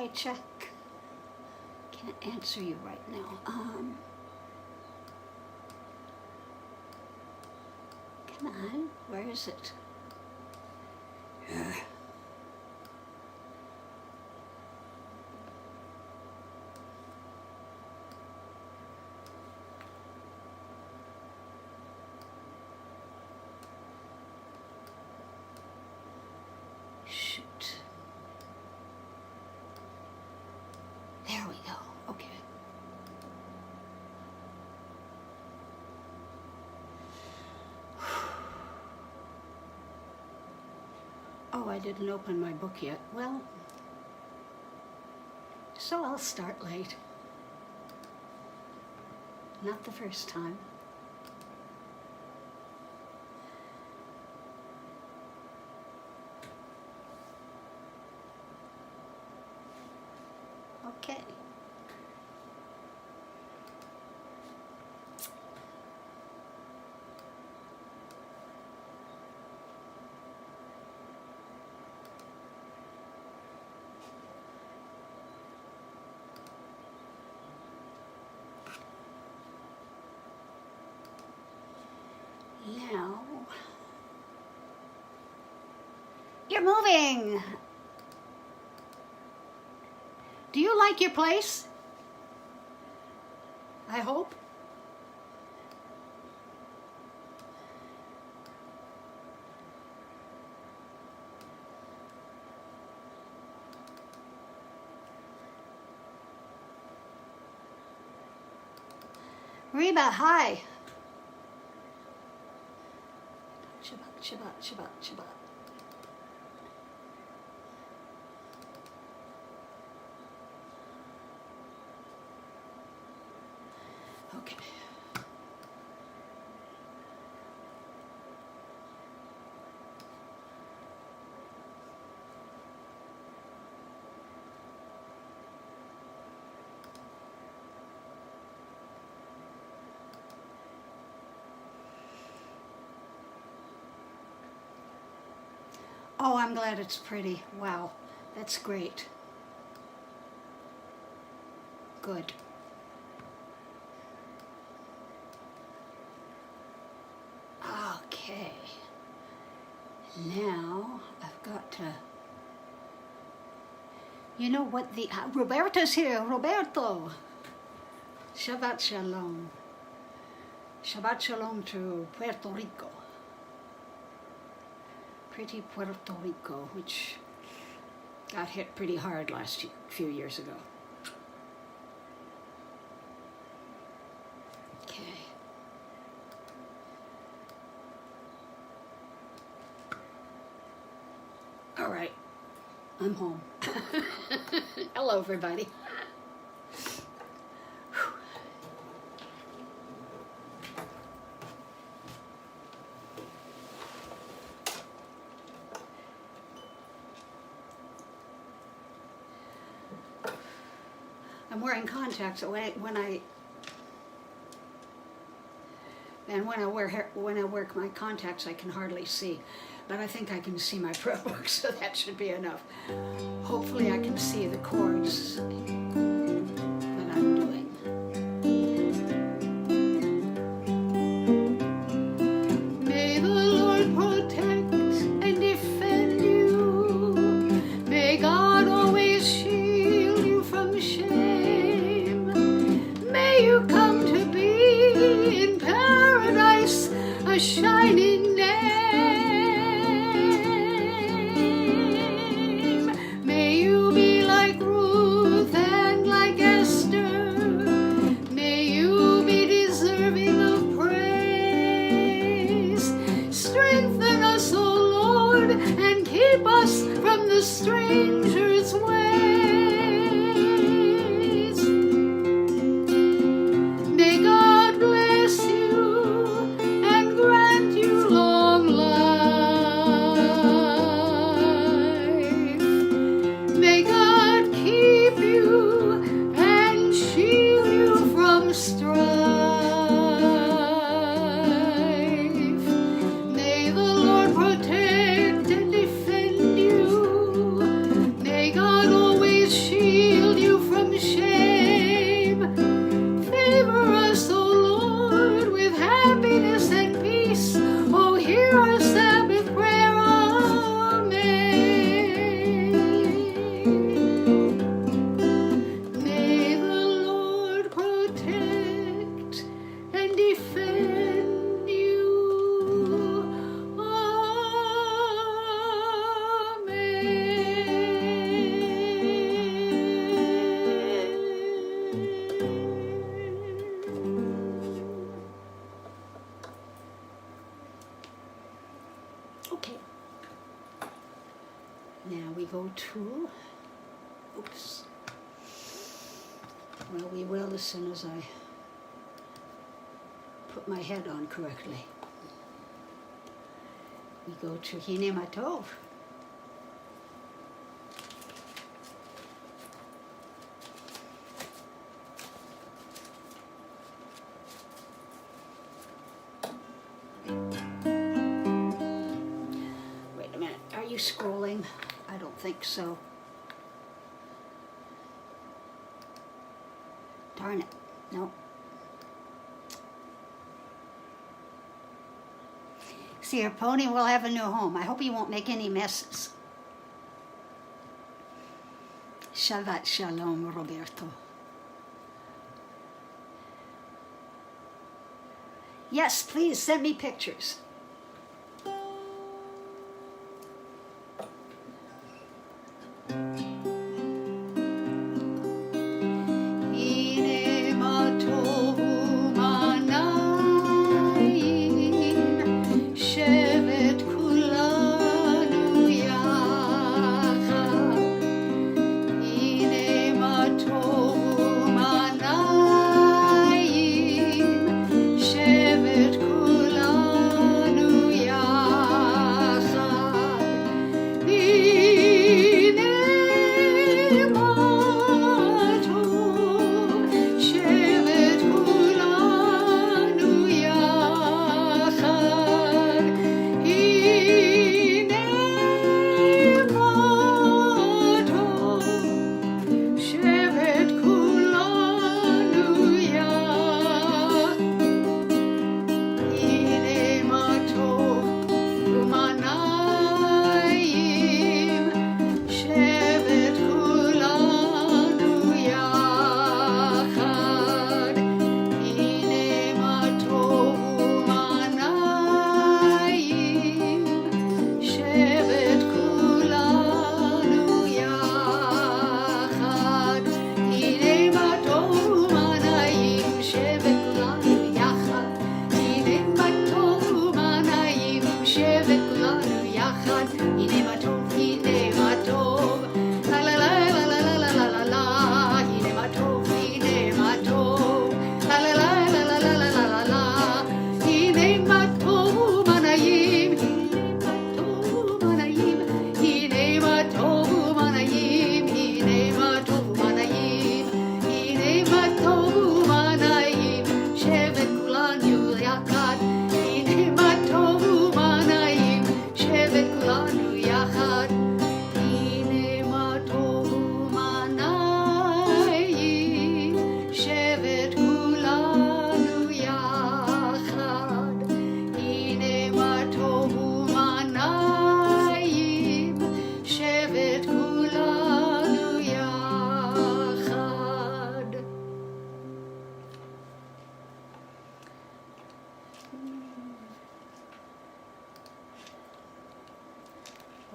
I check? Can't answer you right now. Come on, where is it? Shoot. There we go. Okay. Oh, I didn't open my book yet. Well, so I'll start late. Not the first time. Okay. Now, you're moving. Do you like your place? I hope. Reba, hi. Shabbat. Okay. Oh, I'm glad it's pretty. Wow, that's great. Good. Okay. Now, I've got to... You know what the... Roberto's here. Roberto! Shabbat Shalom. Shabbat Shalom to Puerto Rico. Pretty Puerto Rico, which got hit pretty hard few years ago. Okay. All right, I'm home. Hello, everybody. I'm wearing contacts, so when I wear my contacts, I can hardly see. But I think I can see my prayer book, so that should be enough. Hopefully I can see the chords that I'm doing. May the Lord protect and defend you. May God always shield you from shame. May you come to be in paradise, a shining name. May you be like Ruth and like Esther. May you be deserving of praise. Strengthen us, O Lord, and keep us from the stranger's ways. May God bless you and grant you long life. May God keep you and shield you from strife. May the Lord protect and defend you. Now we go to, oops, well, we will as soon as I put my head on correctly. We go to Hine Matov. Wait a minute, are you scrolling? I don't think so. Darn it, no. See, your pony will have a new home. I hope he won't make any messes. Shabbat Shalom, Roberto. Yes, please send me pictures.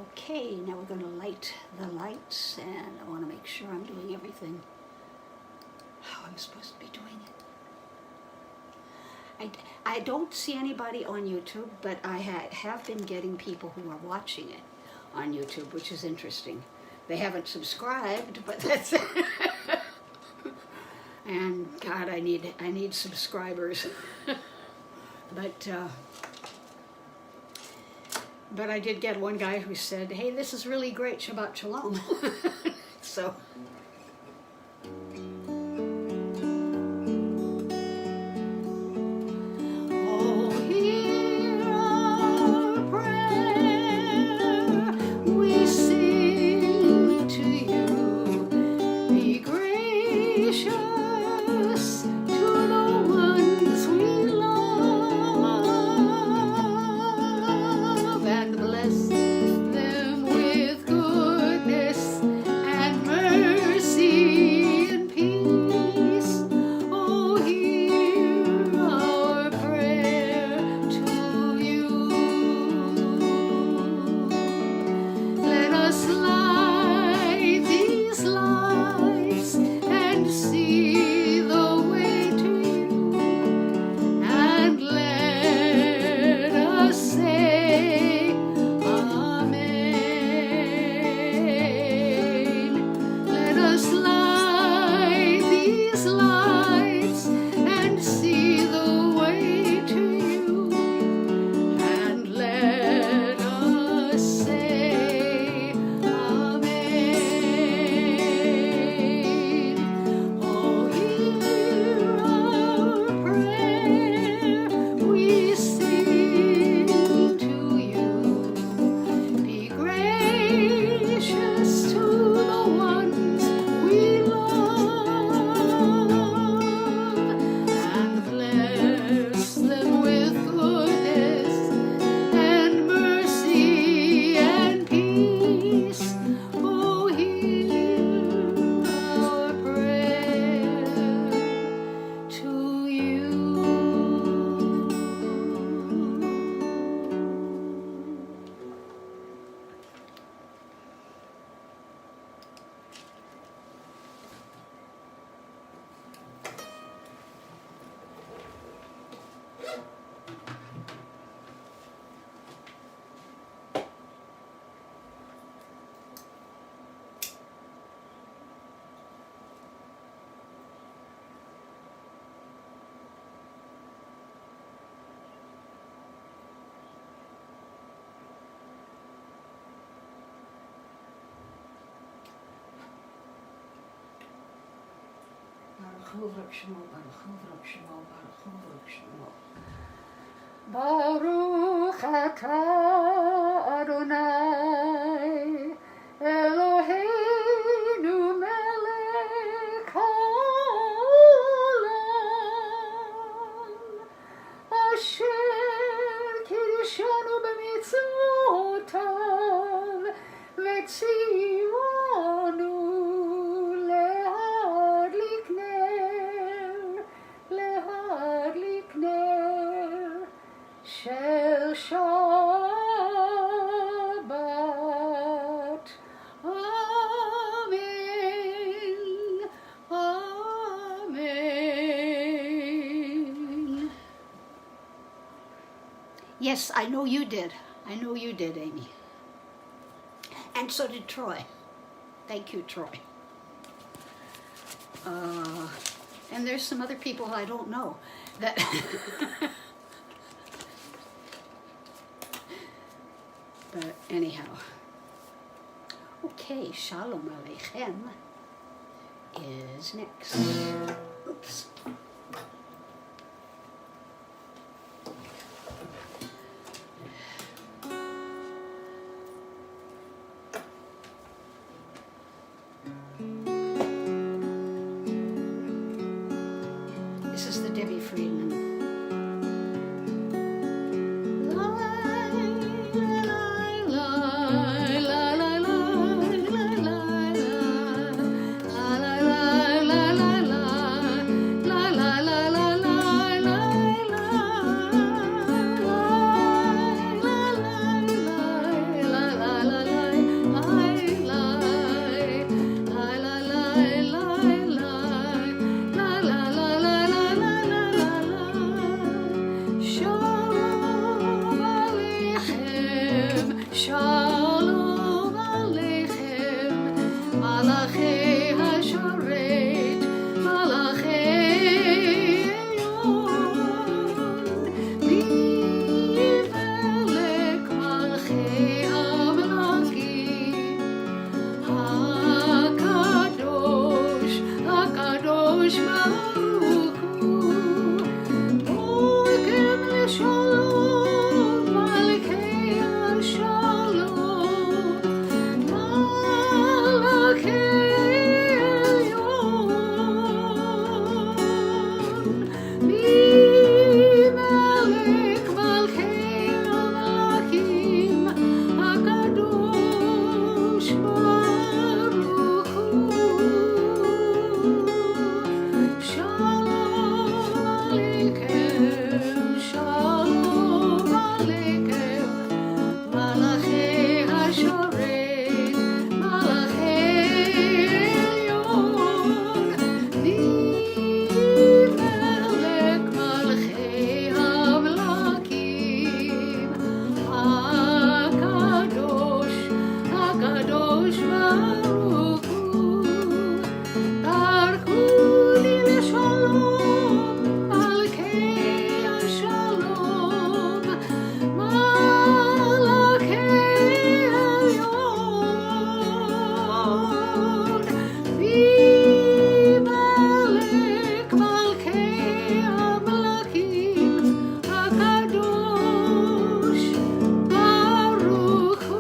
Okay, now we're going to light the lights, and I want to make sure I'm doing everything how I'm supposed to be doing it. I don't see anybody on YouTube, but I have been getting people who are watching it on YouTube, which is interesting. They haven't subscribed, but that's and God, I need subscribers. But I did get one guy who said, "Hey, this is really great, Shabbat Shalom." So. Oh, hear our prayer, we sing to you. Be gracious to the ones we love, and bless them with goodness and mercy. Baruch atah Adonai Eloheinu melech haolam asher kiddushanu b'mitzvotav v'tzivonu להדליק נר של שבת. Amen. Amen. Yes, I know you did. I know you did, Amy. And so did Troy. Thank you, Troy. And there's some other people I don't know that but anyhow. Okay, Shalom Aleichem is next. Oops. This is the Debbie Friedman. Shalom Aleichem, Malachei HaShoret, Malachei Elyon, Mimelech Malchei Amlakim, HaKadosh, HaKadosh Baruch Hu, Borkem LeShalom, Malchei Shalom, Malachei Elyon, Mimelech Malchei Amlakim, HaKadosh Baruch Hu, Shalom Aleichem, Shalom Aleichem, Malachei HaShoret, Malachei Elyon, Mimelech Malchei Amlakim, HaKadosh, HaKadosh Baruch Hu, Baruchuni LeShalom, Malchei HaShalom, Malachei Elyon, Mimelech Malchei Amlakim, HaKadosh Baruch Hu.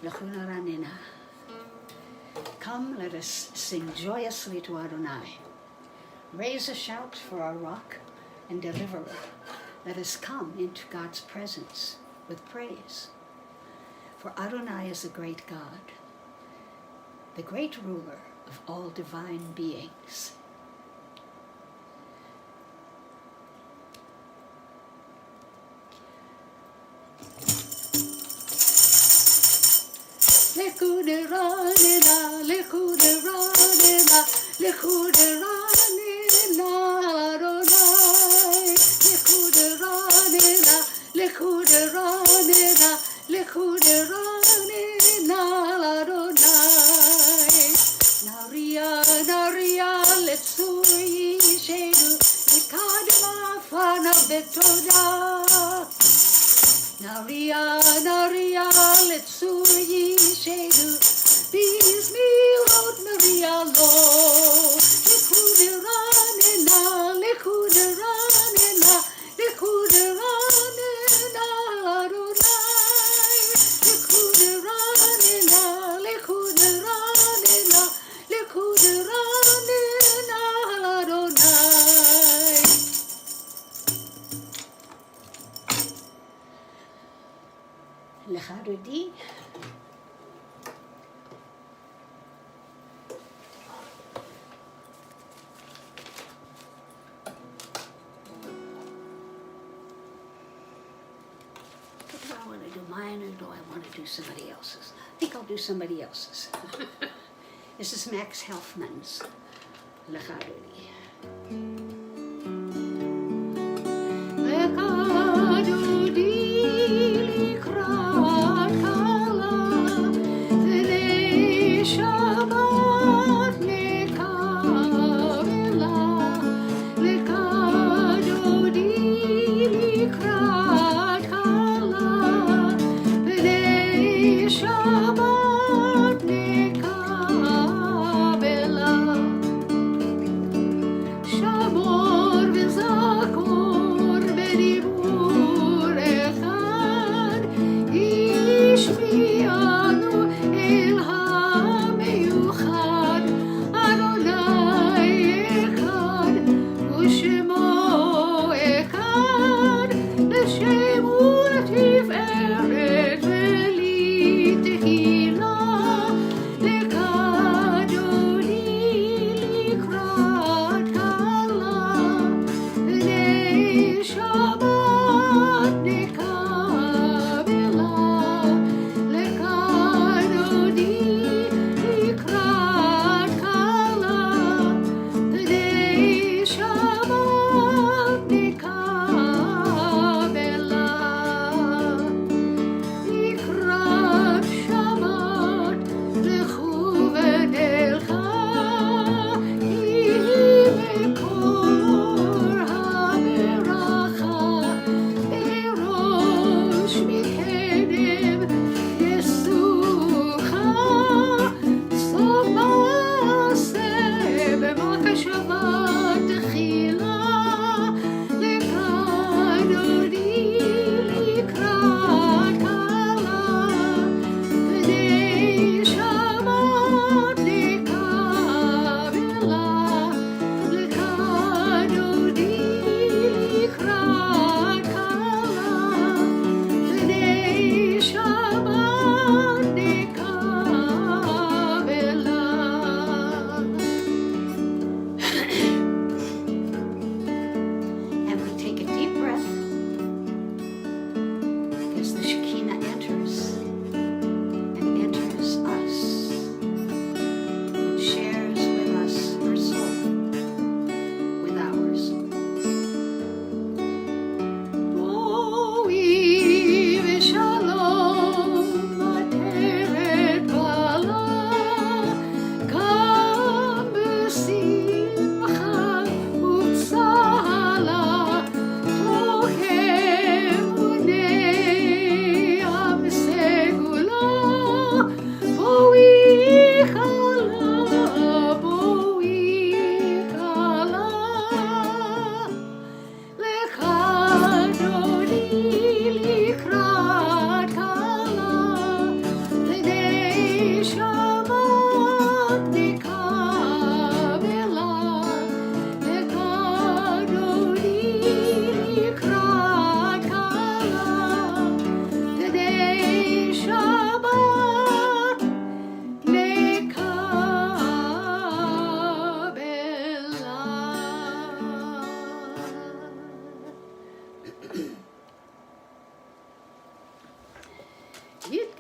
Lechuna ranina. Come, let us sing joyously to Adonai. Raise a shout for our rock and deliverer. Let us come into God's presence with praise. For Adonai is the great God, the great ruler of all divine beings. Lekuderanina, lekuderanina, lekuderanina, Adonai. Lekuderanina, lekuderanina, lekuderanina, Adonai. Naria, naria, letsuri shedu, lekadma fana betoda. Naria, naria, letsuri shedu, bismillah, naria lo. Lekuderanina, lekuderanina, lekuderanina, Adonai. Lekuderanina, lekuderanina, lekuderanina, Adonai. Lecha Dodi. Do I want to do mine or do I want to do somebody else's? I think I'll do somebody else's. This is Max Helfman's Lecha Dodi. Lecha Dodi likrat kala, v'nei Shabbat nekavela. Lecha Dodi likrat kala, v'nei Shabbat nekavela.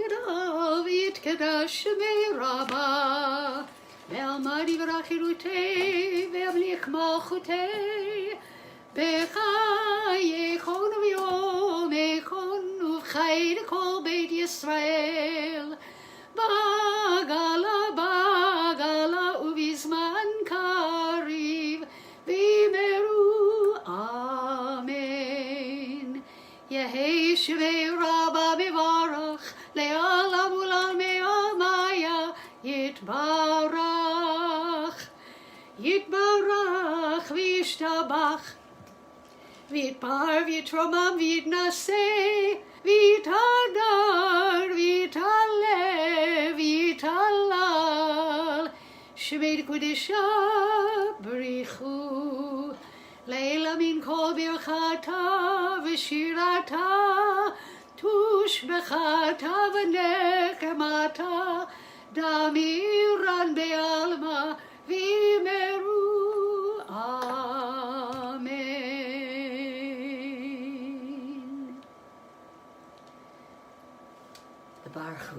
יתגדל ויתקדש שמי רבה, ועמד יברך חירותי וימליך מלכותי, בחייכון וביומכון ובחיי כל בית ישראל, בגלה ובזמן קריב ואמרו אמן. יהי שמי רבה מברך לעולם ולעולמי עלמיה יתברך וישתבח ויתפאר ויתרומם ויתנשא ויתהדר ויתעלה ויתהלל, שמי קודשה בריחו לילה מן כל ברכתה ושירתה, תושבחתה ונחמתה, דמירן בעלמא ואמרו אמן. Baruch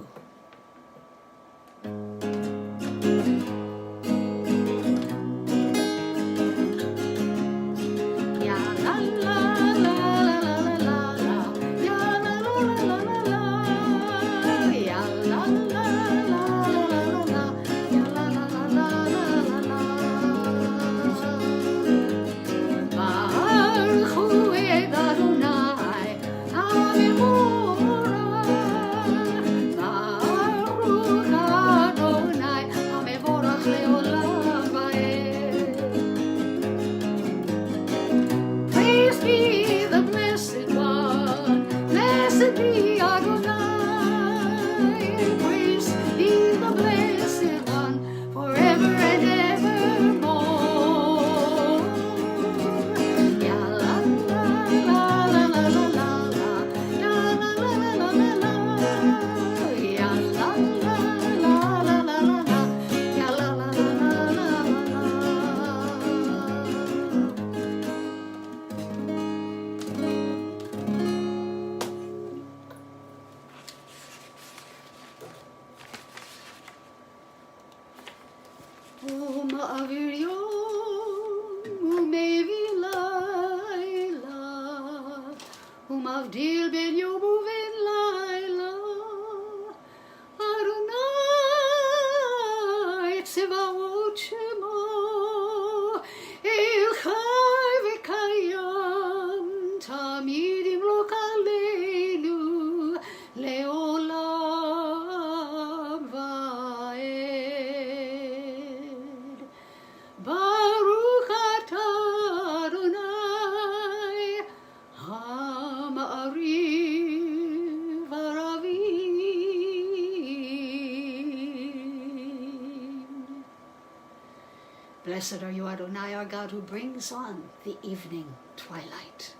Maariv yom umevi laila, umavdil ben yom uven laila, Adonai tzevaot shemo, el chai v'kayam, tamid yimlok aleinu, leolam va'ed. Baruch atah Adonai ha'ma'ariv haravim. Blessed are you, Adonai, our God, who brings on the evening twilight.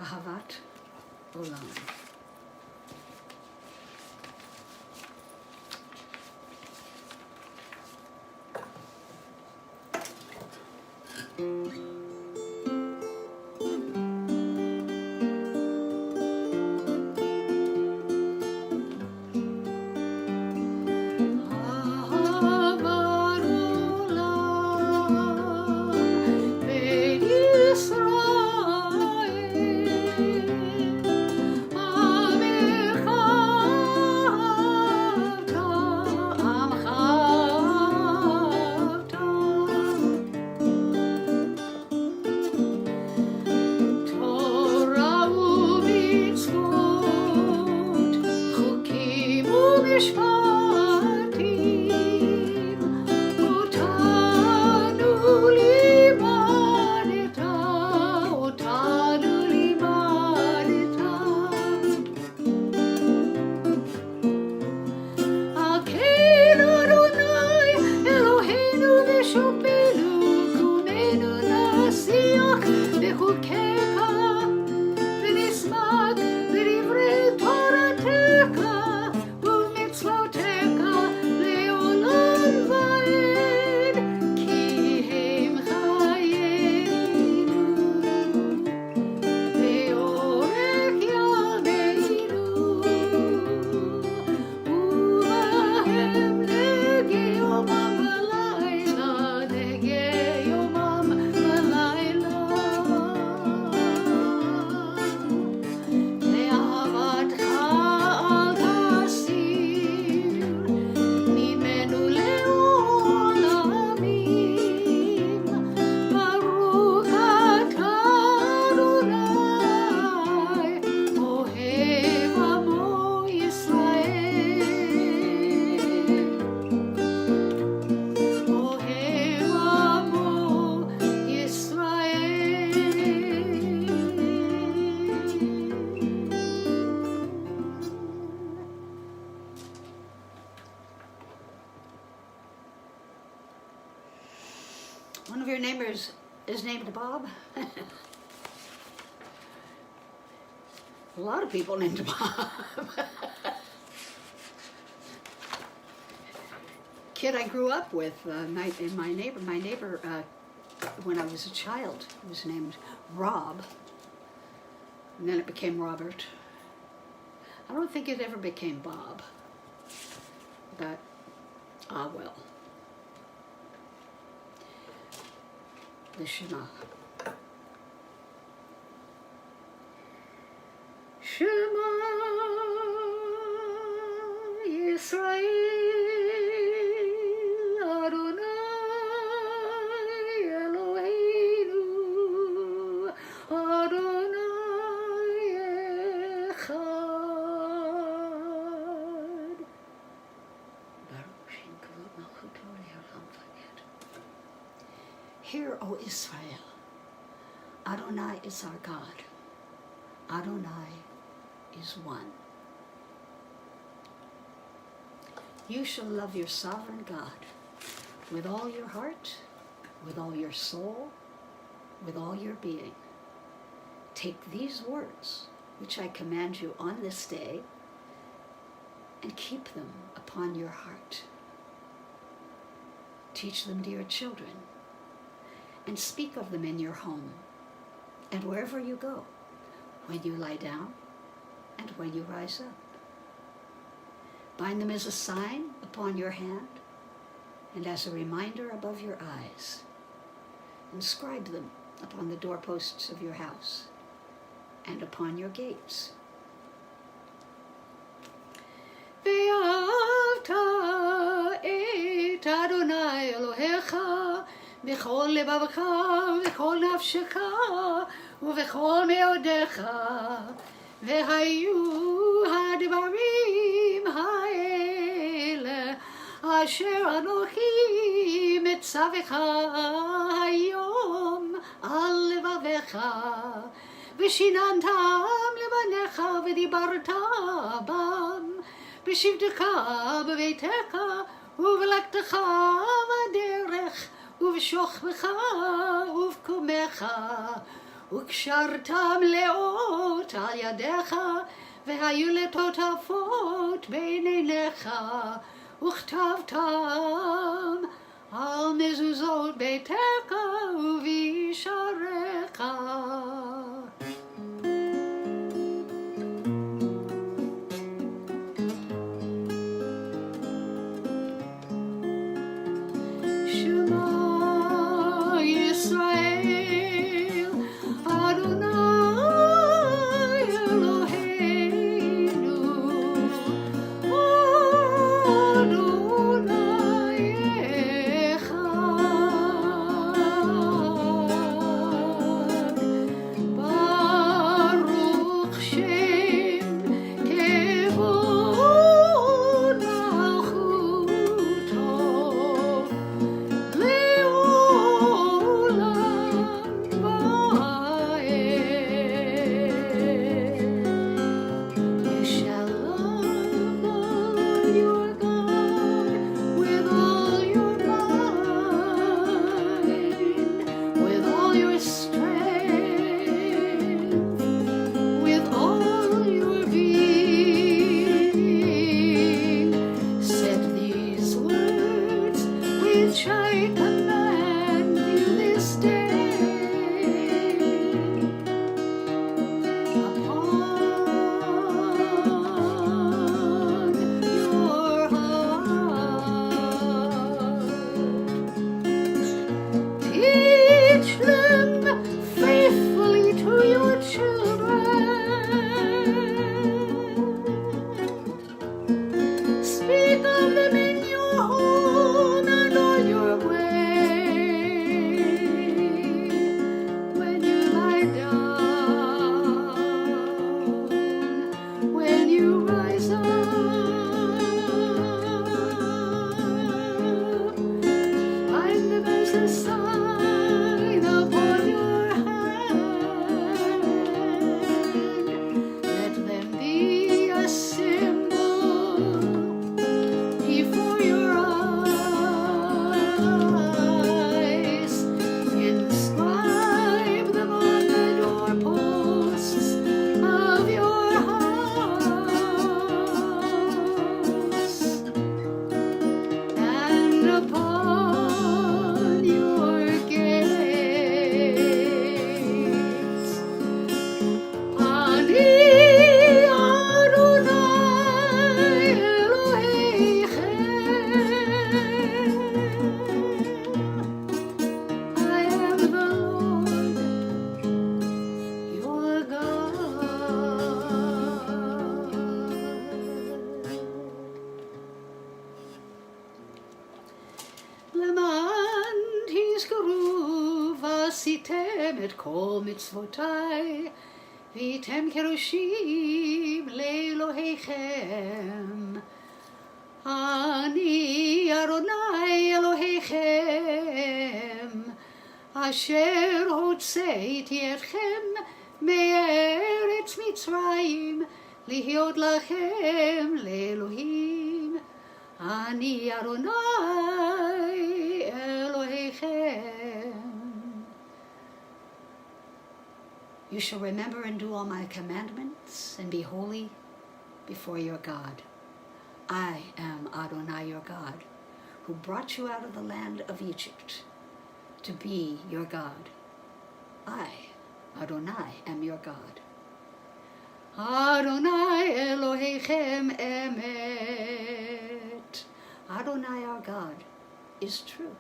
Ahavat Olam. neighbor is named Bob? A lot of people named Bob. Kid I grew up with, my neighbor, when I was a child, was named Rob, and then it became Robert. I don't think it ever became Bob, but well. The Shema. Shema Yisrael Adonai Eloheinu Adonai Echad. Baruch Shem Kavod Malchuto Le'olam Va'ed. Hear, O Israel, Adonai is our God. Adonai is one. You shall love your sovereign God with all your heart, with all your soul, with all your being. Take these words, which I command you on this day, and keep them upon your heart. Teach them to your children, and speak of them in your home, and wherever you go, when you lie down, and when you rise up. Bind them as a sign upon your hand, and as a reminder above your eyes. Inscribe them upon the doorposts of your house, and upon your gates. Ve'avta et Adonai Elohecha b'chol levavecha v'chol nafshecha ובכל מאודיך, והיו הדברים האלה אשר אנוכי מצווך היום על לבביך, ושיננתם לבניך ודיברת בם, בשבתך בביתך ובלכתך בדרך ובשוכבך ובקומך, וקשרתם לאות על ידיך, והיו לטוטפות בין עיניך, וכתבתם על מזוזות ביתך ובשעריך. שמע ישראל עשיתם את כל מצוותיי, והייתם קדושים לאלוהיכם. אני אדוני אלוהיכם, אשר הוצאתי אתכם מארץ מצרים, להיות לכם לאלוהים. אני אדוני אלוהיכם. You shall remember and do all my commandments and be holy before your God. I am Adonai your God, who brought you out of the land of Egypt to be your God. I, Adonai, am your God. Adonai Elohechem emet. Adonai our God is true.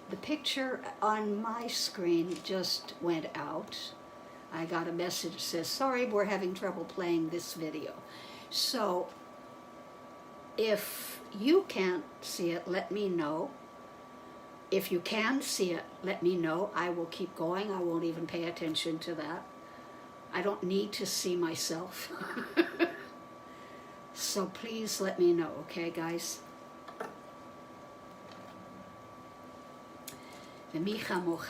The picture on my screen just went out. I got a message that says, sorry, we're having trouble playing this video. So if you can't see it, let me know. If you can see it, let me know. I will keep going. I won't even pay attention to that. I don't need to see myself. So please let me know, okay, guys? ומי כמוך.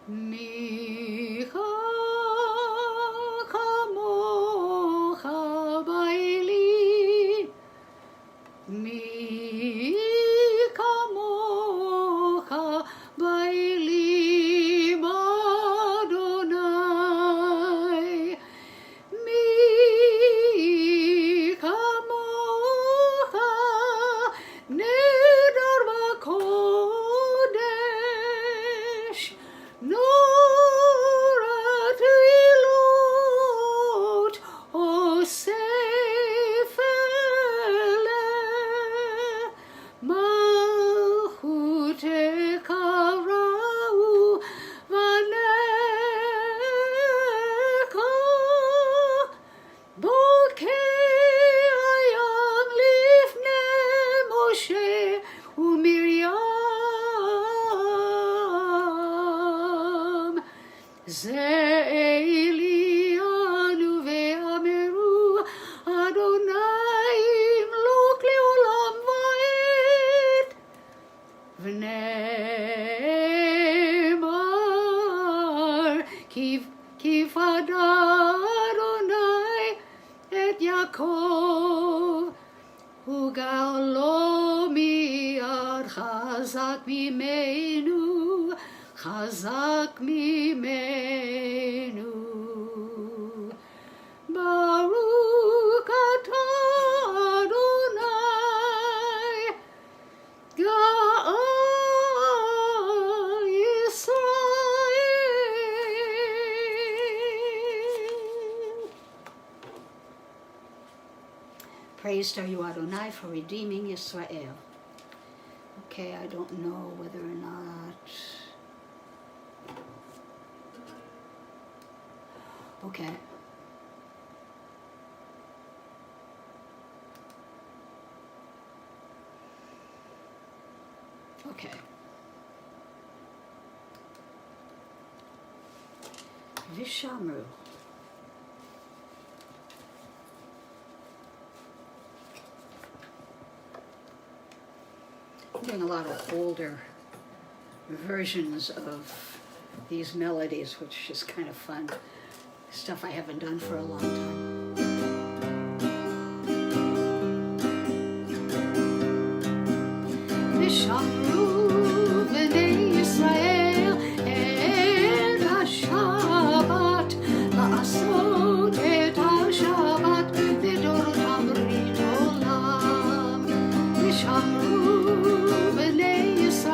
מי כמוך באלי, מי כמוך באלי אדוני, מי כמוך נדר בקודש, נור התהילות אוסף אלה, מלכותך ראו בניך, בוקע הים לפני משה ומרים. זה אלינו ואמרו, אדוני ימלוך לעולם ועד. ונאמר, כי פדה אדוני את יעקב, וגאלו מיד חזק ממנו, חזק ממנו. ברוך אתה אדוני, גאל ישראל. Praised are you, Adonai, for redeeming Israel. Okay, I don't know whether or not... Okay. Okay. Vishamru. I'm doing a lot of older versions of these melodies, which is kind of fun. Stuff I haven't done for a long time. Vishamru b'nei Yisrael et ha-Shabbat, la'asot et ha-Shabbat לדורותם ברית עולם. Vishamru b'nei Yisrael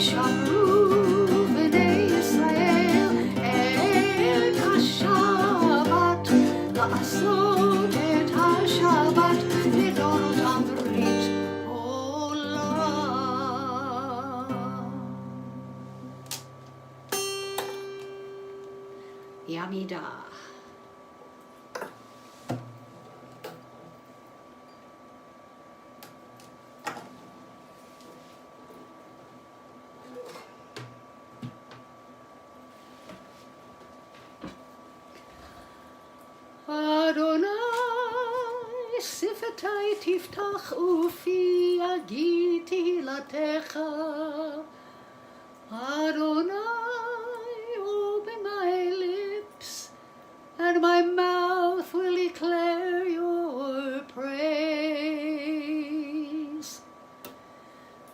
שמרו בני ישראל את השבת, לעשות את השבת לדורותם ברית עולם. ימידה. אדוני שפתי תפתח ופי יגיד תהילתך. Adonai, open my lips, and my mouth will declare your praise.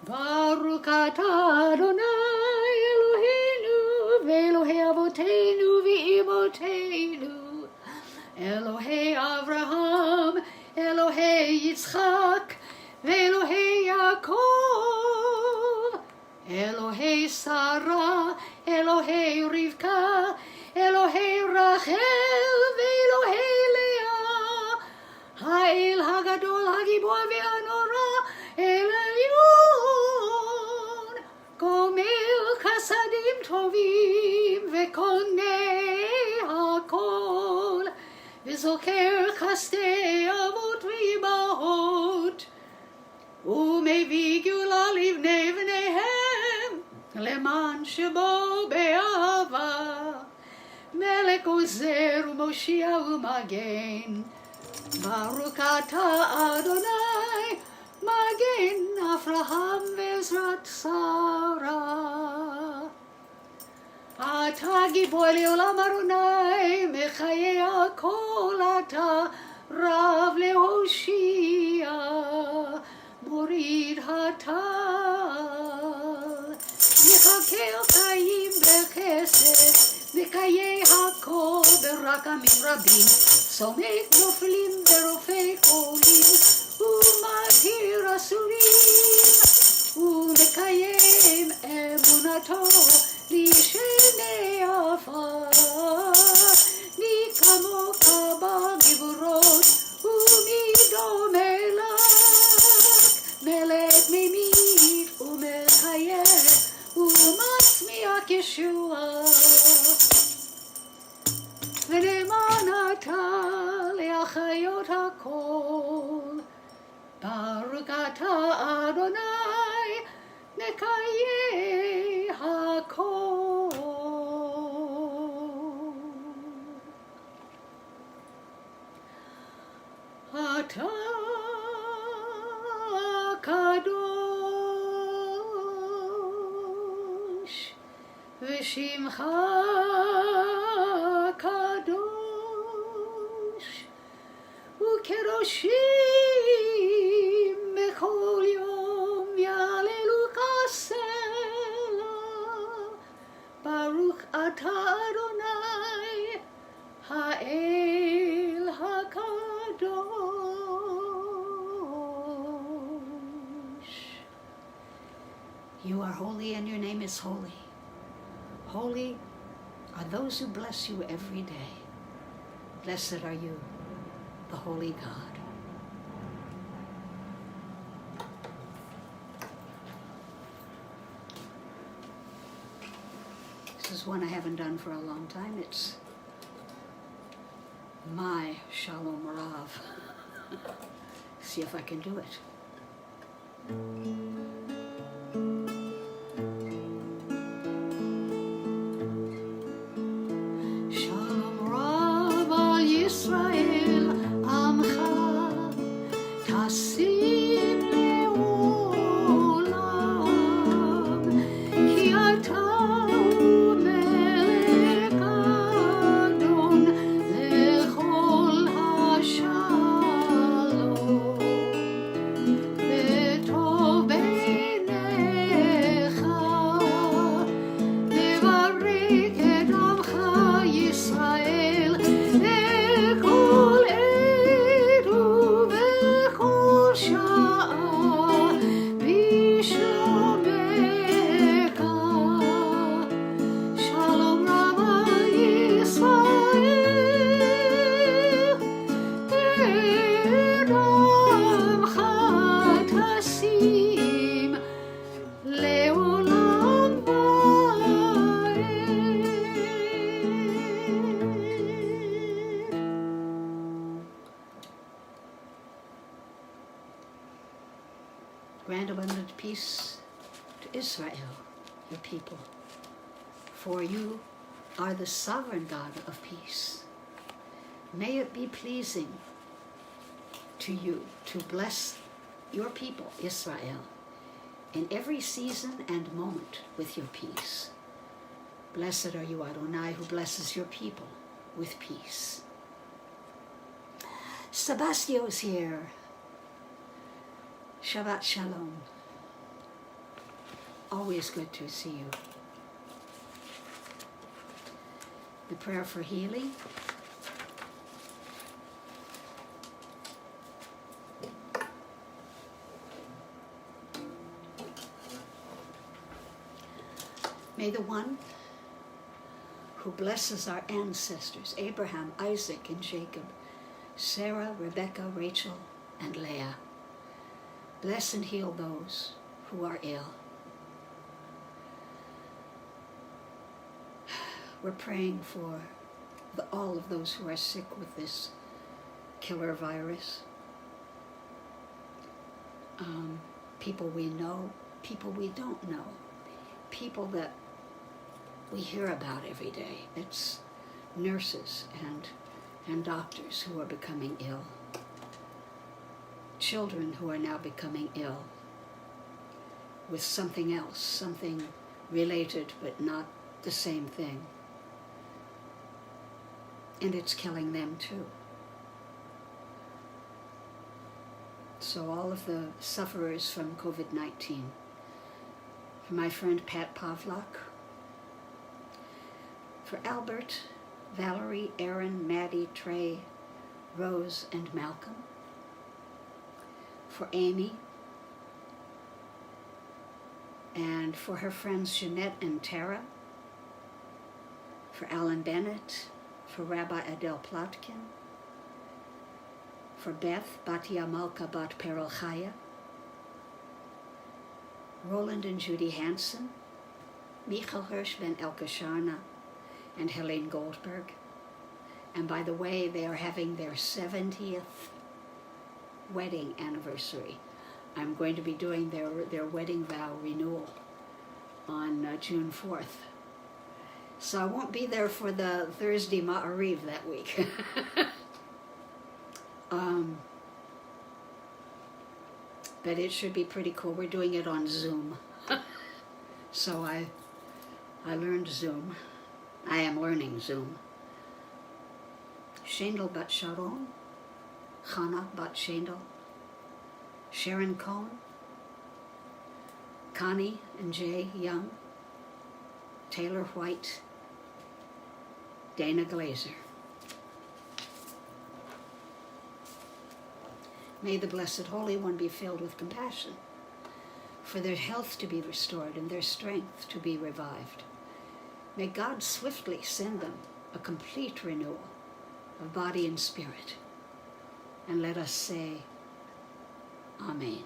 Baruch atah Adonai Eloheinu ve'Elohei avoteinu ve'imoteinu, Elohei Avraham, Elohei Yitzchak, ve'Elohei Yaakov, Elohei Sarah, Elohei Rivka, Elohei Rachel, ve'Elohei Leah, Ha'el Hagadol Hagibor ve'Hanora, El Elyon, Gomel Chasadim Tovim, ve'Konei HaKol, ve'Zoker Chastei Avot ve'Imahot, ומביא גאולה לבני בניהם, למען שבו באהבה, מלך עוזר ומושיע ומגן. ברוך אתה אדוני, מגן אברהם ועזרת שרה. אתה גיבור לעולם אדוני, מחיי הכל אתה רב להושיע. מוריד הטל, מחכה חיים בחסד, מקיים הכל ברחמים רבים, סומק נופלים ורופא חולים, ומתיר אסורים, ומקיים אמונתו לשני עפר. מי כמוך בגבורות, ומי דומה לך, מלך ממית ומחייך ומצמיח ישועה. ונאמן אתה להחיות הכל, ברוך אתה אדוני מקיים הכל. אתה קדוש ושמך קדוש, וקדושים בכל יום יהללוך סלה. ברוך אתה אדוני האל הקדוש. You are holy and your name is holy. Holy are those who bless you every day. Blessed are you, the holy God. This is one I haven't done for a long time. It's my Shalom Rav. See if I can do it. שעה בשלומך Grant abundant peace to Israel, your people. For you are the sovereign God of peace. May it be pleasing to you to bless your people, Israel, in every season and moment with your peace. Blessed are you, Adonai, who blesses your people with peace. Sebastio's here. Shabbat Shalom. Always good to see you. The prayer for healing. May the one who blesses our ancestors, Abraham, Isaac, and Jacob, Sarah, Rebekah, Rachel, and Leah, bless and heal those who are ill. We're praying for all of those who are sick with this killer virus. People we know, people we don't know, people that we hear about every day. It's nurses and doctors who are becoming ill. Children who are now becoming ill with something else, something related but not the same thing. And it's killing them too. So all of the sufferers from COVID-19, for my friend Pat Pavlak, for Albert, Valerie, Aaron, Maddie, Trey, Rose, and Malcolm, for Amy, and for her friends Jeanette and Tara, for Alan Bennett, for Rabbi Adele Plotkin, for Beth, Batia Malka Bat Perel Chaya, Roland and Judy Hansen, Michael Hirsch Ben Elkasharna, and Helene Goldberg. And by the way, they are having their 70th wedding anniversary. I'm going to be doing their wedding vow renewal on June 4th. So I won't be there for the Thursday Maariv that week. But it should be pretty cool. We're doing it on Zoom. So I learned Zoom. I am learning Zoom. Shendel Bat Sharon, Chana Bat Shendel, Sharon Cohn, Connie and Jay Young, Taylor White, Dana Glazer. May the Blessed Holy One be filled with compassion, for their health to be restored and their strength to be revived. May God swiftly send them a complete renewal of body and spirit. And let us say, Amen.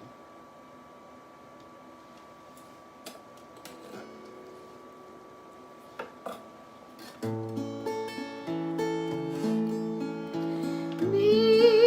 Need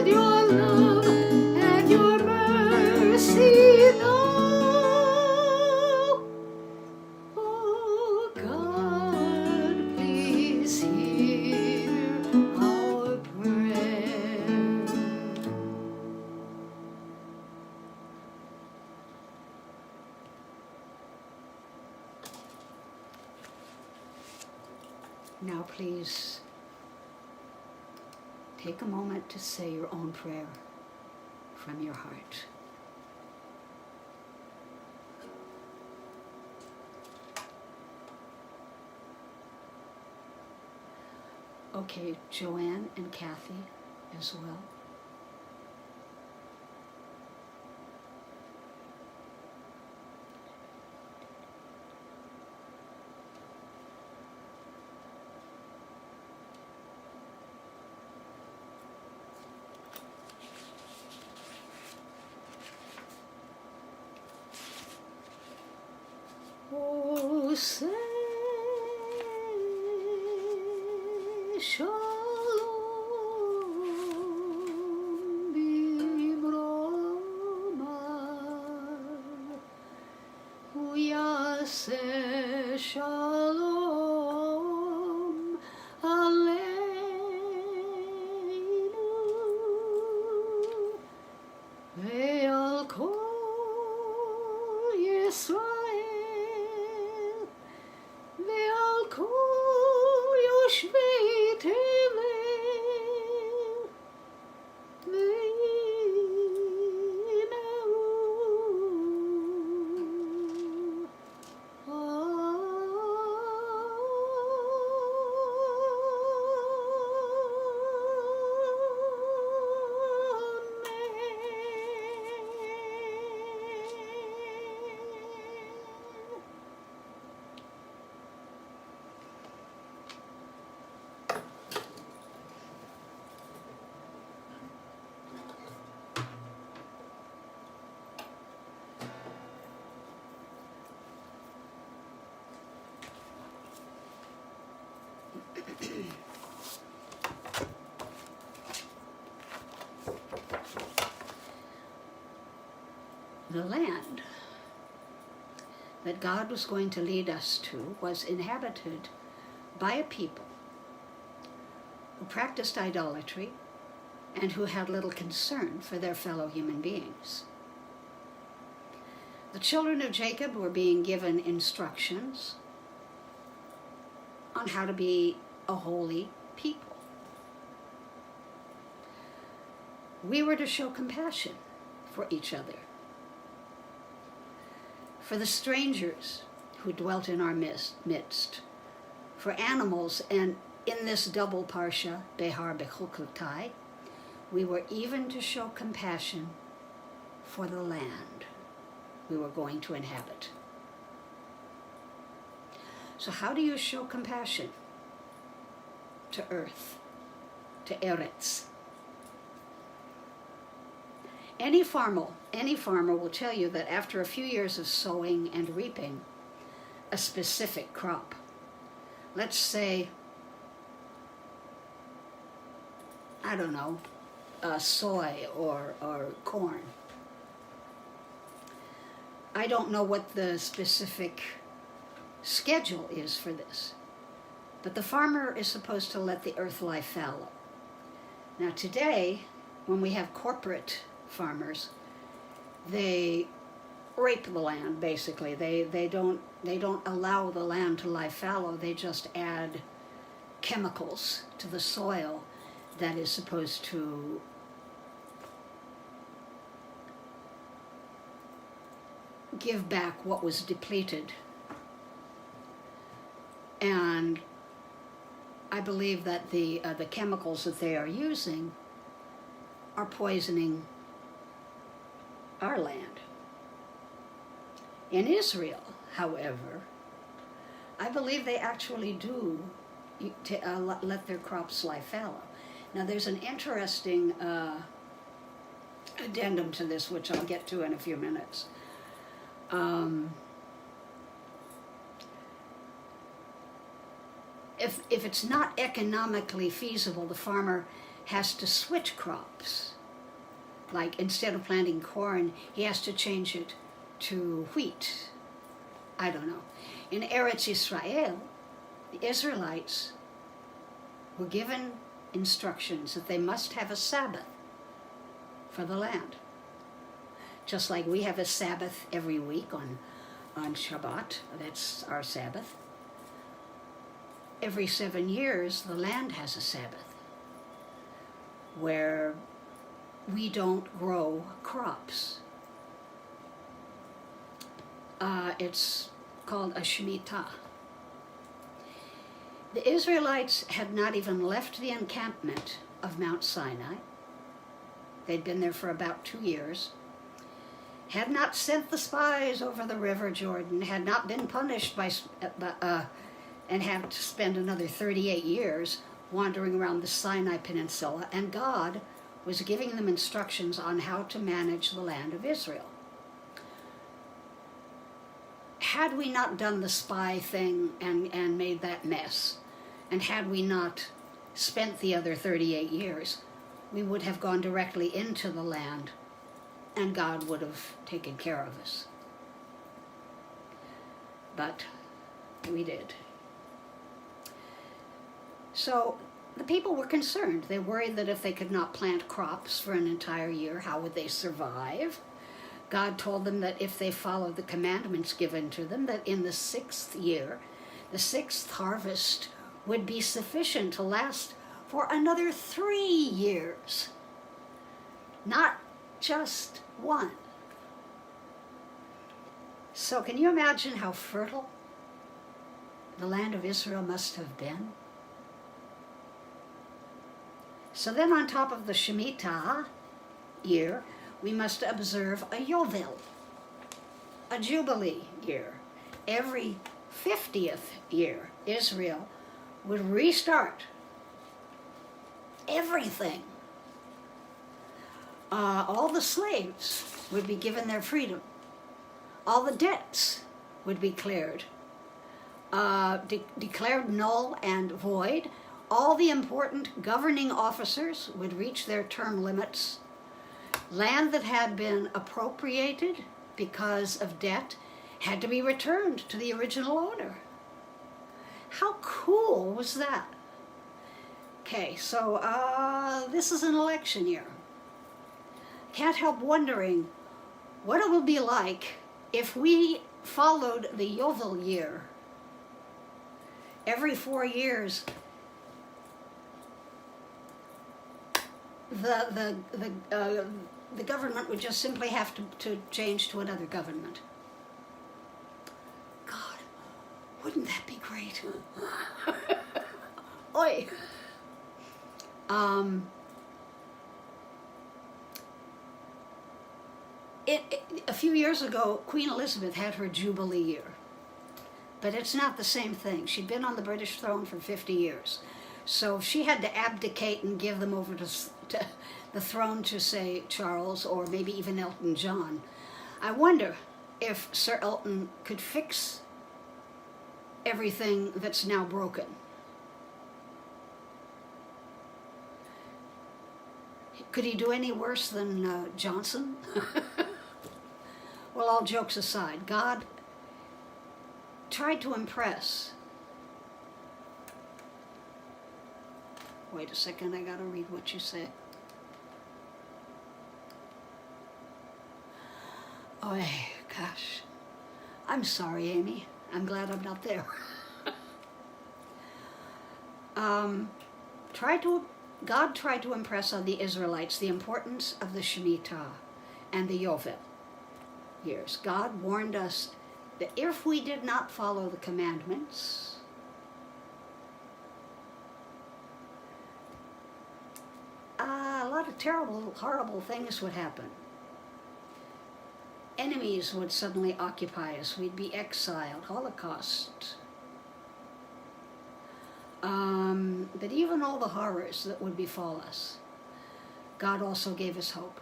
your love and your mercy. Now please take a moment to say your own prayer from your heart. Okay, Joanne and Kathy as well. Oh, say Shalom b'bromah, uyaseh shalom aleinu ve'al kol Yisrael ve'al kol yoshvei tevel The land that God was going to lead us to was inhabited by a people who practiced idolatry and who had little concern for their fellow human beings. The children of Jacob were being given instructions on how to be a holy people. We were to show compassion for each other, for the strangers who dwelt in our midst, for animals, and in this double parsha, Behar Bechukotai, we were even to show compassion for the land we were going to inhabit. So how do you show compassion to earth, to Eretz? Any farmer will tell you that after a few years of sowing and reaping a specific crop, let's say, I don't know, soy or corn. I don't know what the specific schedule is for this, but the farmer is supposed to let the earth lie fallow. Now today, when we have corporate farmers, they rape the land, basically. They don't allow the land to lie fallow. They just add chemicals to the soil that is supposed to give back what was depleted. And I believe that the chemicals that they are using are poisoning our land. In Israel, however, I believe they actually do let their crops lie fallow. Now, there's an interesting addendum to this, which I'll get to in a few minutes. If it's not economically feasible, the farmer has to switch crops. Like, instead of planting corn, he has to change it to wheat. I don't know. In Eretz Israel, the Israelites were given instructions that they must have a Sabbath for the land. Just like we have a Sabbath every week on Shabbat, that's our Sabbath. every 7 years, the land has a Sabbath where we don't grow crops. It's called a Shemitah. The Israelites had not even left the encampment of Mount Sinai. They'd been there for about 2 years, had not sent the spies over the river Jordan, had not been punished and had to spend another 38 years wandering around the Sinai Peninsula, and God was giving them instructions on how to manage the land of Israel. Had we not done the spy thing and made that mess, and had we not spent the other 38 years, we would have gone directly into the land, and God would have taken care of us. But we did. So the people were concerned. They worried that if they could not plant crops for an entire year, how would they survive? God told them that if they followed the commandments given to them, that in the 6th year, the 6th harvest would be sufficient to last for another 3 years, not just one. So can you imagine how fertile the land of Israel must have been? So then on top of the Shemitah year, we must observe a Yovel, a Jubilee year. Every 50th year, Israel would restart everything. All the slaves would be given their freedom. All the debts would be cleared, declared null and void. All the important governing officers would reach their term limits. Land that had been appropriated because of debt had to be returned to the original owner. How cool was that? Okay, so this is an election year. Can't help wondering what it will be like if we followed the Yovel year. Every 4 years, the government would just simply have to change to another government. God, wouldn't that be great? Oi! A few years ago, Queen Elizabeth had her Jubilee year. But it's not the same thing. She'd been on the British throne for 50 years. So she had to abdicate and give them over to the throne to, say, Charles or maybe even Elton John. I wonder if Sir Elton could fix everything that's now broken. Could he do any worse than Johnson? Well, all jokes aside, God tried to impress. Wait a second, I gotta read what you said. Oh, gosh. I'm sorry, Amy. I'm glad I'm not there. God tried to impress on the Israelites the importance of the Shemitah and the Yovel years. God warned us that if we did not follow the commandments, a lot of terrible, horrible things would happen. Enemies would suddenly occupy us. We'd be exiled, Holocaust. But even all the horrors that would befall us, God also gave us hope.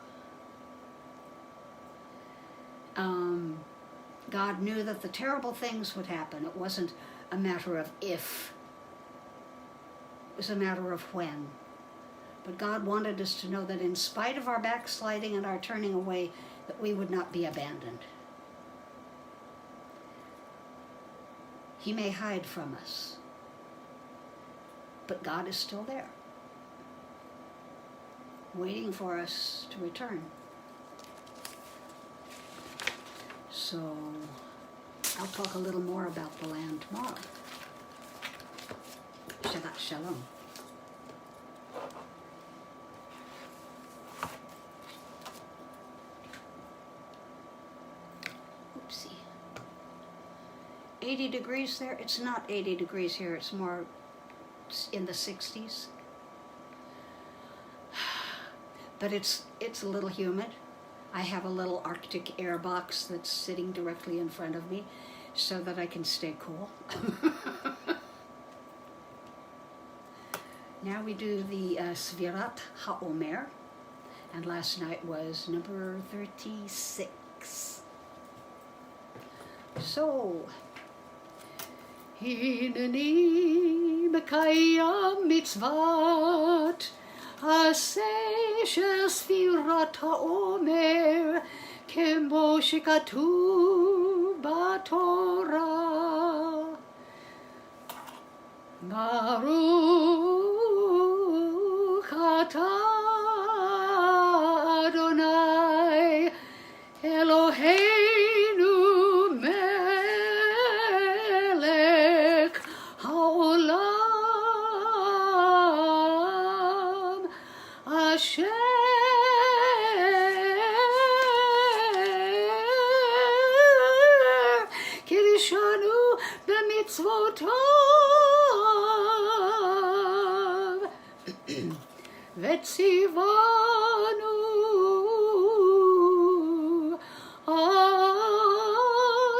God knew that the terrible things would happen. It wasn't a matter of if. It was a matter of when. But God wanted us to know that in spite of our backsliding and our turning away, that we would not be abandoned. He may hide from us, but God is still there, waiting for us to return. So I'll talk a little more about the land tomorrow. Shalom. Oopsie. 80 degrees there? It's not 80 degrees here. It's more in the 60s. But it's a little humid. I have a little Arctic air box that's sitting directly in front of me so that I can stay cool. Now we do the Svirat HaOmer, and last night was number 36. So, Hineni Mekayam Mitzvat Aseh Shel Svirat HaOmer Kemo Shekatuv BaTorah Baruch Atah Adonai Eloheinu Melech Haolam Asher Kiddushanu b'mitzvotav Vetzivanu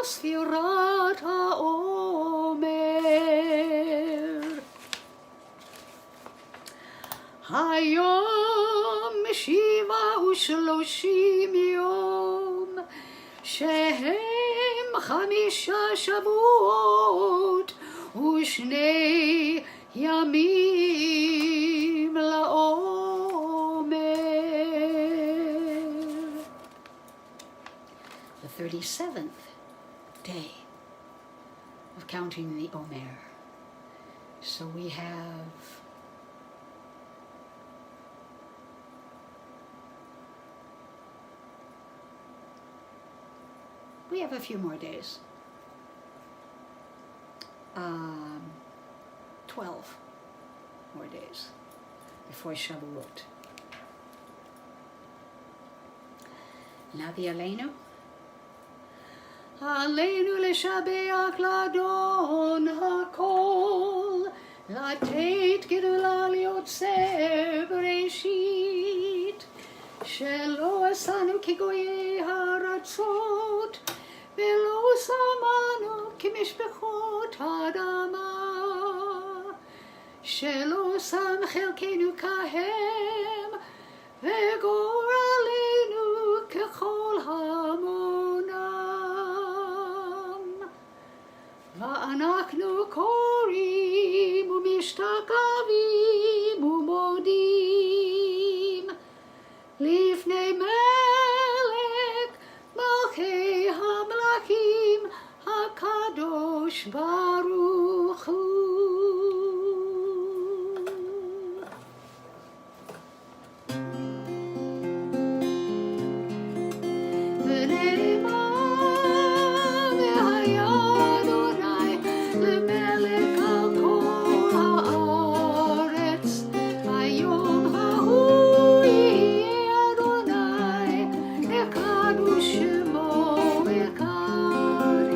Sfirat HaOmer Hayom Shiva u'shloshim Yom Shehem Chamisha Shavuot U'shnei Yamim LaOmer. The 37th day of counting the Omer. So we have a few more days. 12 more days before Shavuot. Navi Aleinu. Aleinu leshabeach ladon hakol, latet gedula liotzer bereshit, shelo asanu kigoye haratzot, velo samanu kimishbechot hadama, shelo sam chelkenu kahem, וגורלנו ככל המונם. ואנחנו קוראים ומשתקבים ומודים לפני מלך מלכי המלכים הקדוש ברוך הוא. Shemo Echad,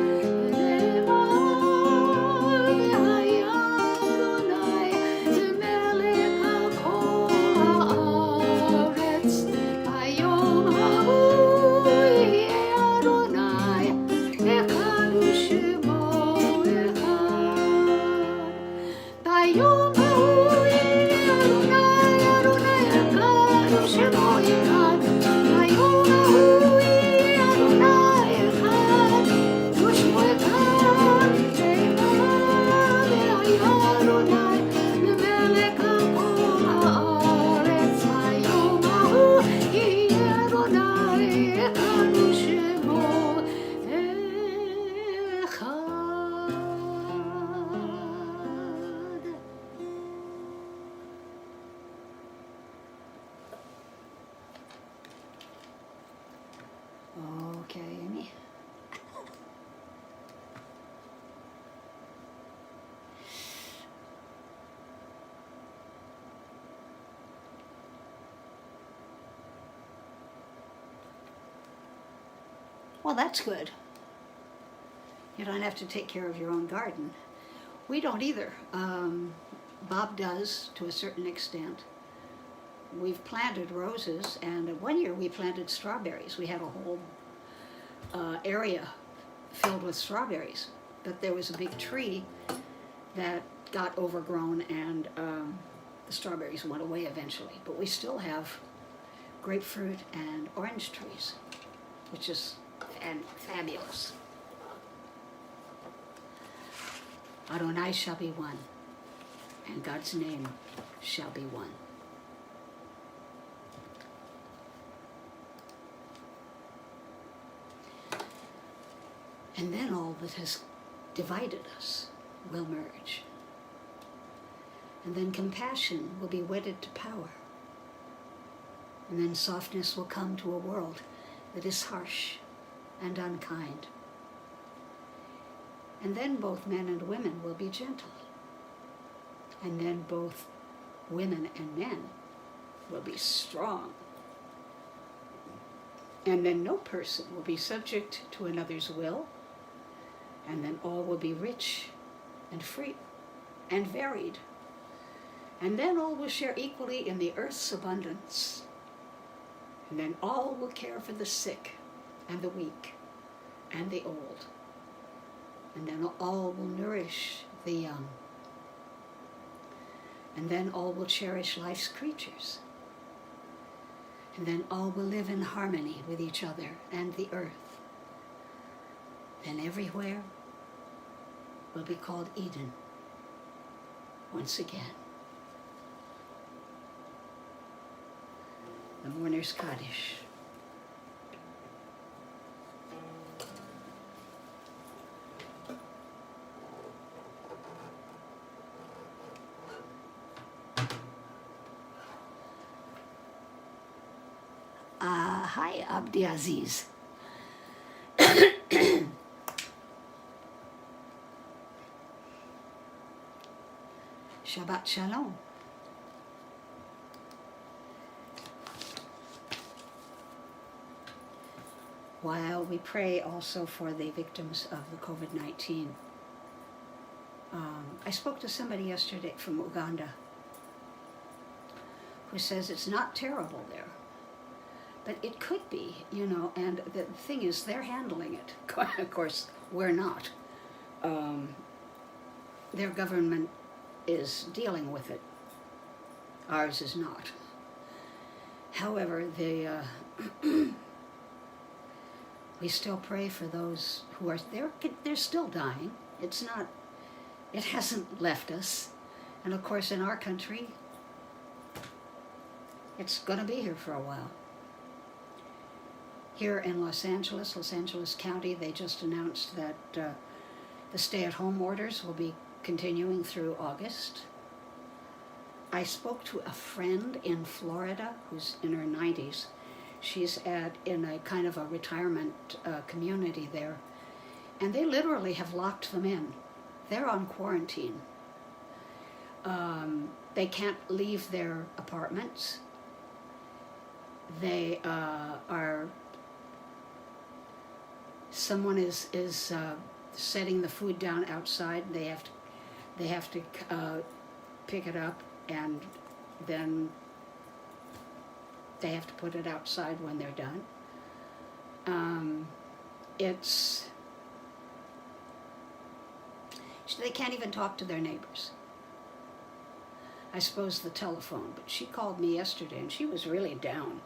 Well, that's good. You don't have to take care of your own garden. We don't either. Bob does, to a certain extent. We've planted roses, and one year we planted strawberries. We had a whole area filled with strawberries, but there was a big tree that got overgrown, and the strawberries went away eventually. But we still have grapefruit and orange trees, which is fabulous. Adonai shall be one, and God's name shall be one. And then all that has divided us will merge. And then compassion will be wedded to power. And then softness will come to a world that is harsh and unkind. And then both men and women will be gentle. And then both women and men will be strong. And then no person will be subject to another's will. And then all will be rich and free and varied. And then all will share equally in the earth's abundance. And then all will care for the sick and the weak and the old. And then all will nourish the young. And then all will cherish life's creatures. And then all will live in harmony with each other and the earth. Then everywhere will be called Eden once again. The Mourner's Kaddish. Hi, Abdi Aziz. Shabbat Shalom. While we pray also for the victims of the COVID-19. I spoke to somebody yesterday from Uganda who says it's not terrible there, but it could be, and the thing is they're handling it. Of course, we're not. Their government is dealing with it. Ours is not. However, we still pray for those who are there. They're still dying. It hasn't left us. And of course, in our country, it's going to be here for a while. Here in Los Angeles County, they just announced that the stay-at-home orders will be continuing through August. I spoke to a friend in Florida who's in her 90s. She's in a kind of a retirement community there, and they literally have locked them in. They're on quarantine. They can't leave their apartments. They someone is setting the food down outside. They have to pick it up, and then they have to put it outside when they're done. They can't even talk to their neighbors. I suppose the telephone, but she called me yesterday and she was really down.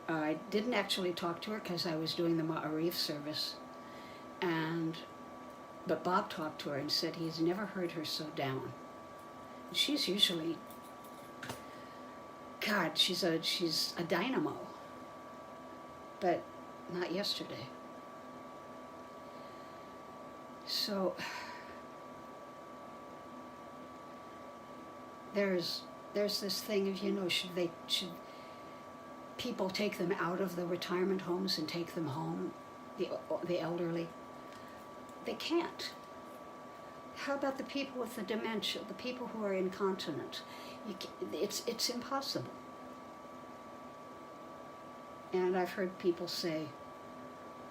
I didn't actually talk to her because I was doing the Maariv service, but Bob talked to her and said he's never heard her so down. She's usually, God, she's a dynamo, but not yesterday. So there's this thing of, should people take them out of the retirement homes and take them home, the elderly? They can't. How about the people with the dementia, the people who are incontinent? It's impossible. And I've heard people say,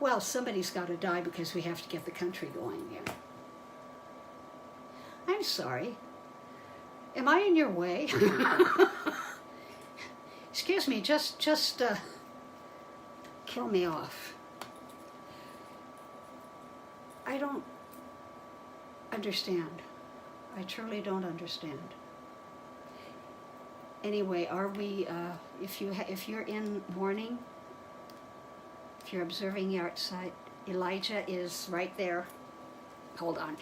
well, somebody's got to die because we have to get the country going here. I'm sorry. Am I in your way? Excuse me, just kill me off. I don't understand. I truly don't understand. Anyway, are we? If you're in mourning, if you're observing your outside, Elijah is right there. Hold on.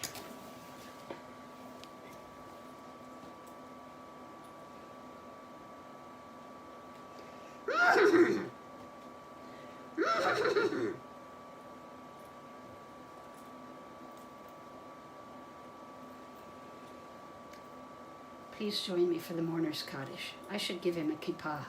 Please join me for the mourner's Kaddish. I should give him a kippah.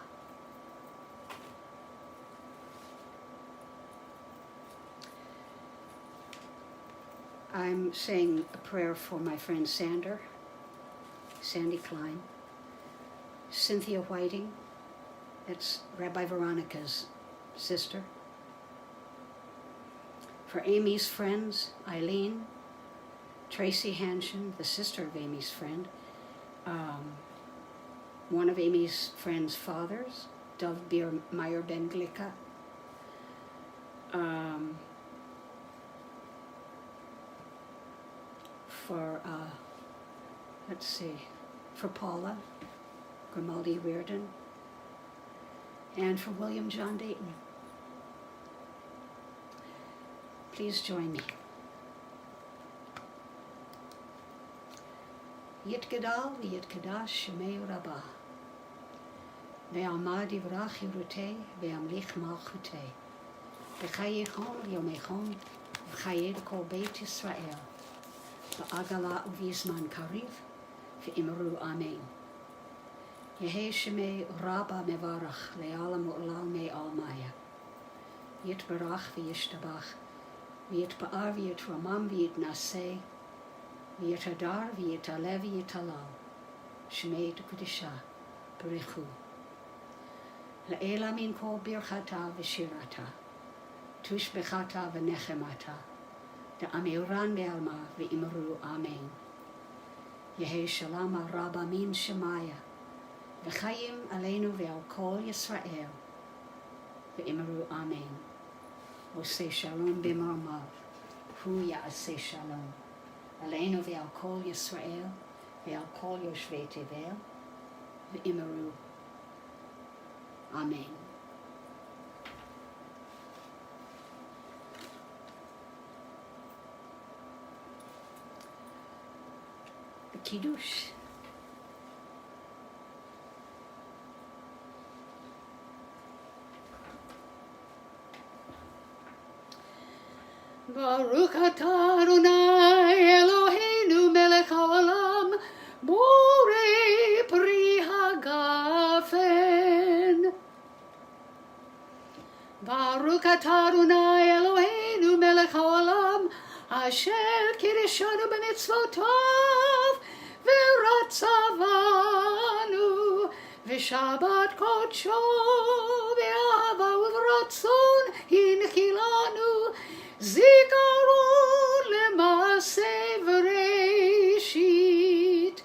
I'm saying a prayer for my friend Sandy Klein, Cynthia Whiting, that's Rabbi Veronica's sister, for Amy's friends, Eileen, Tracy Hanshin, the sister of Amy's friend, one of Amy's friend's fathers, Dov Meyer Ben Glika, for, for Paula Grimaldi Reardon, and for William John Dayton. Please join me. Yitgadal v'yitgadash shemei Rabbah. Ve'amad yivrach yirutei ve'amlich malchutei. V'chayichon yomechon v'chayed kol beit Yisrael. V'agala u'vizman kariv v'imru amen. Yehei shemei Rabbah mevarach le'alam u'lal me'almaya. Yitbarach v'yishtabach v'yitba'ar v'yitramam v'yitnaseh v'yitadar v'yitalev v'yitalal shmei d'kudisha b'richu le'ela min kol birchata v'shirata tushbechata v'nechemata da'amiran be'alma v'imru amen. Yehei shalom Rabbah min shemaya v'chayim aleinu ve'al kol Yisrael v'imru amen. Oseh shalom b'mromav hu ya'aseh shalom Aleinu ve'al kol Yisrael, ve'al kol yoshvei tevel, ve'imaru. Amen. The Kiddush. Baruch atah Adonai Eloheinu melech haolam borei pri hagafen. Baruch atah Adonai Eloheinu melech haolam asher kirishanu b'mitzvotav v'ratzavanu v'shabbat kodsho v'ahava u'v'ratzon hinchilanu Zikaron le'maseh v'reishit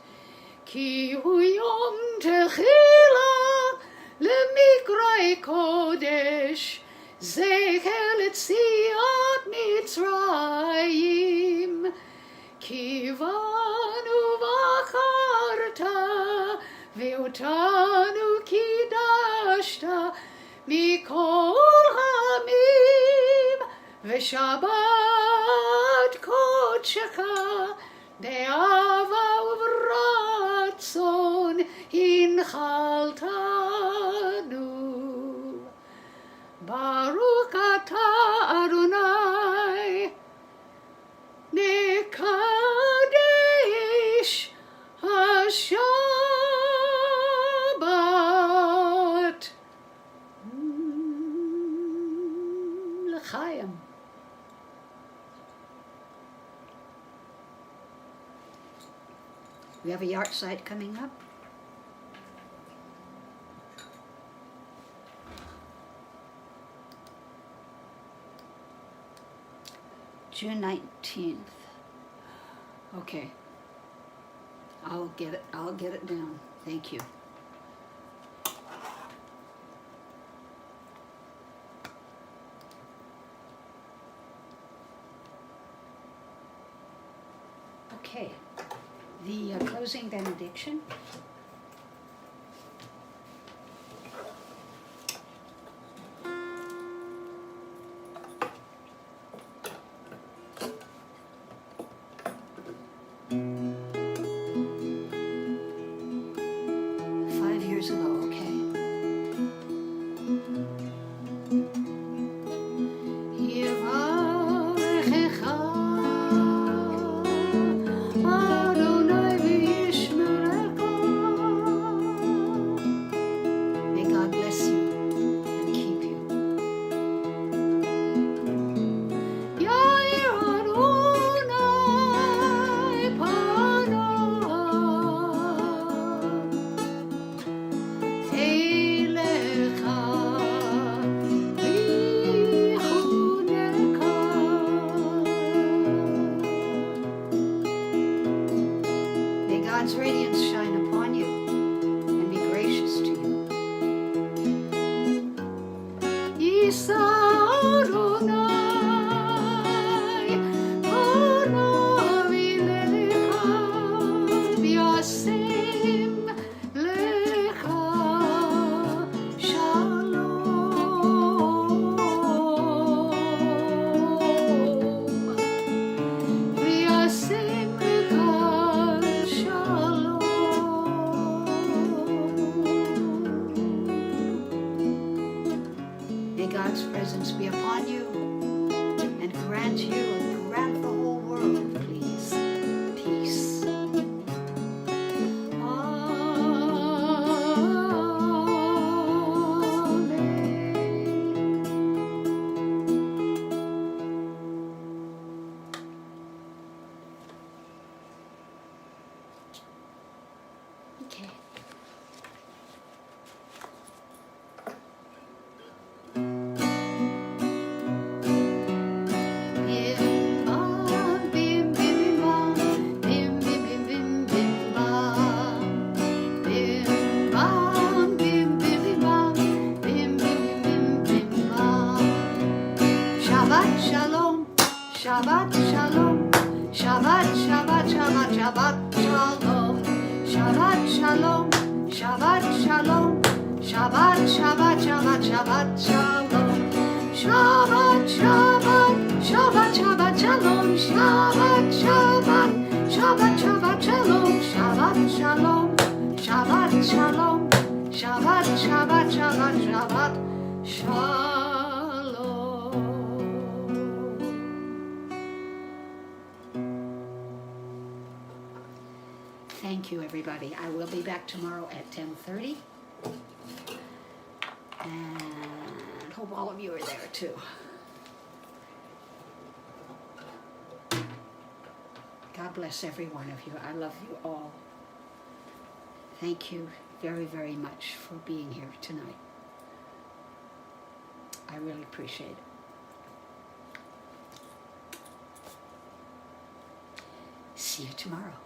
ki hu yom techila le'mikrei kodesh zecher letziat Mitzrayim ki vanu v'acharta ve'otanu kidashta mikol hamim V'shabbat kodshecha be'ava u'v'ratzon hinchaltanu. Baruch atah Adonai mekadesh hashabbat. L'chaim. We have a yahrzeit coming up. June 19th. Okay. I'll get it down. Thank you. Okay. The closing benediction. Shabbat Shalom, Shabbat, Shabbat, Shabbat, Shabbat Shalom, Shabbat Shalom, Shabbat Shalom, Shabbat, Shabbat, Shabbat, Shabbat Shalom, Shabbat, Shabbat, Shabbat, Shabbat Shalom, Shabbat, Shabbat, Shabbat, Shabbat Shalom, Shabbat Shalom, Shabbat Shalom, Shabbat, Shabbat, Shabbat, Shabbat Shalom. Thank you, everybody. I will be back tomorrow at 10:30. And hope all of you are there, too. God bless every one of you. I love you all. Thank you very, very much for being here tonight. I really appreciate it. See you tomorrow.